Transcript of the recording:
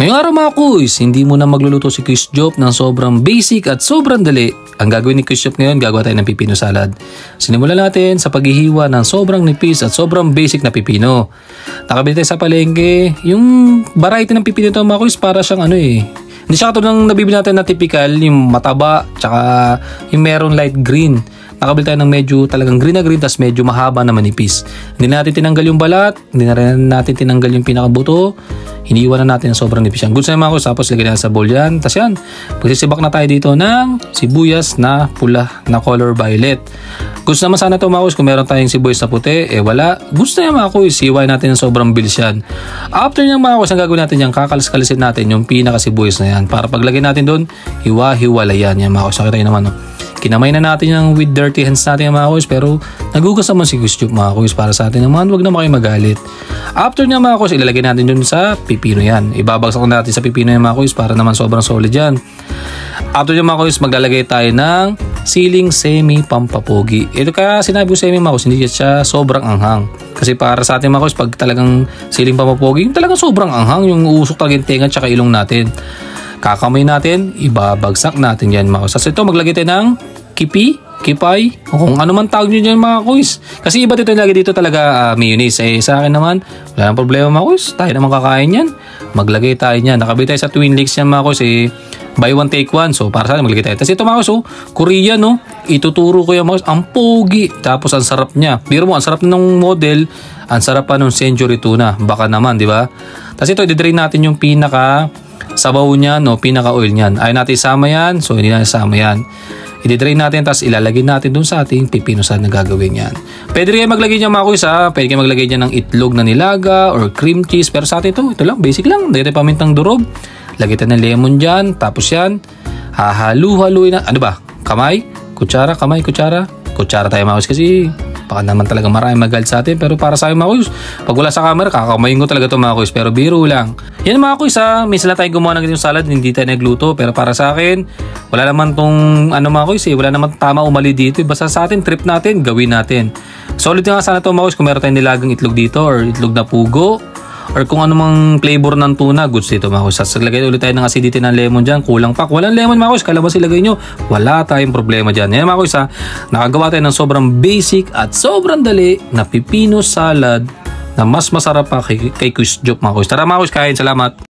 Ngayong araw mga kuys, hindi mo na magluluto si Kuis Jop ng sobrang basic at sobrang dali. Ang gagawin ni Kuis Jop ngayon, gagawa tayo ng pipino salad. Sinimulan natin sa paghihiwa ng sobrang nipis at sobrang basic na pipino. Nakabili tayo sa palengke. Yung variety ng pipino ito mga kuys, para siyang hindi siya katulad ng nabibili natin na typical, yung mataba, tsaka yung meron light green. Nakabili tayo ng medyo talagang green na green, tas medyo mahaba na manipis. Hindi natin tinanggal yung balat, hindi na rin natin tinanggal yung pinakabuto. Hiniwa na natin ang sobrang nipis yan. Goods na mga kuys, tapos lagyan na sa bowl yan. Tas yan, pagsisibak na tayo dito ng sibuyas na pula na color violet. Goods naman sana ito mga kuys, kung meron tayong sibuyas na puti, wala. Goods na yan mga kuys, hiwain natin ng sobrang bilis yan. After nyan mga kuys, ang gagawin natin yan, kakalis-kalisin natin yung pinaka sibuyas na yan. Para paglagay natin doon, hiwa-hiwala yan mga kuys. Nakita nyo naman, no? Kinamay na natin yung with dirty hands natin mga kuys, pero nagugas naman si Kuis Jop mga kuys para sa atin naman, wag naman kayo magalit. After niya mga kuys, ilalagay natin dun sa pipino yan. Ibabagsak natin sa pipino yan mga kuys para naman sobrang solid yan. After niya mga kuys, maglalagay tayo ng siling semi pampapogi. Ito kaya sinabi ko semi mga kuys, hindi siya sobrang anghang. Kasi para sa atin mga kuys, pag talagang siling pampapogi, talagang sobrang anghang, yung uusok talagang tenga at saka ilong natin. Kakamay natin, ibabagsak natin yan mga kuys. Ito maglagay tayo ng kipay, o kung ano man tawag nyo dyan mga kuys. Kasi iba dito lagi dito talaga mayonnaise. Sa akin naman, wala nang problema mga kuys. Tayo naman kakain yan. Maglagay tayo yan. Nakabili tayo sa Twin Lakes yan mga kuys. Buy one take one. So para sa akin maglagay tayo. Tapos ito mga kuys, Korean ituturo ko yan mga kuys. Ang pogi. Tapos ang sarap niya. Biro mo, ang sarap ng model. Ang sarap pa nung century tuna. Baka naman, di ba? Tapos ito, i-drain natin yung pinaka sabaw niyan, pinaka oil niyan. Ayaw natin isama yan. So hindi na isama yan. I-drain natin, tapos ilalagay natin dun sa ating pipino salad na gagawin yan. Pwede rin maglagay niya mga kuys pwede kayo maglagay niya ng itlog na nilaga or cream cheese. Pero sa atin ito lang, basic lang. Lagay tayo pamintang durog. Lagay tayo ng lemon dyan. Tapos yan, hahalu-haluin na. Ano ba? Kamay? Kutsara? Kamay? Kutsara? Kutsara tayo mga kuys kasi baka naman talaga marami magalit sa atin. Pero para sa akin mga kuys, pag wala sa camera, kakamayin ko talaga ito mga kuys. Pero biro lang. Yan mga kuys minsan lang tayo gumawa ng ganitong salad, hindi tayo nagluto. Pero para sa akin, wala naman tong mga kuys wala naman tama o mali dito. Basta sa atin, trip natin, gawin natin. Solid nga sana ito mga kuys kung meron tayong nilagang itlog dito or itlog na pugo. Or kung anumang flavor ng tuna, goods dito mga kuys. Lagay ulit tayo ng acidity ng lemon dyan. Kulang pa. Walang lemon mga kuys. Kalabas ilagay nyo. Wala tayong problema dyan. Yan mga kuys nakagawa tayo ng sobrang basic at sobrang dali na pipino salad na mas masarap pa kay Kuis Jop mga kuys. Tara mga kuys, kain. Salamat.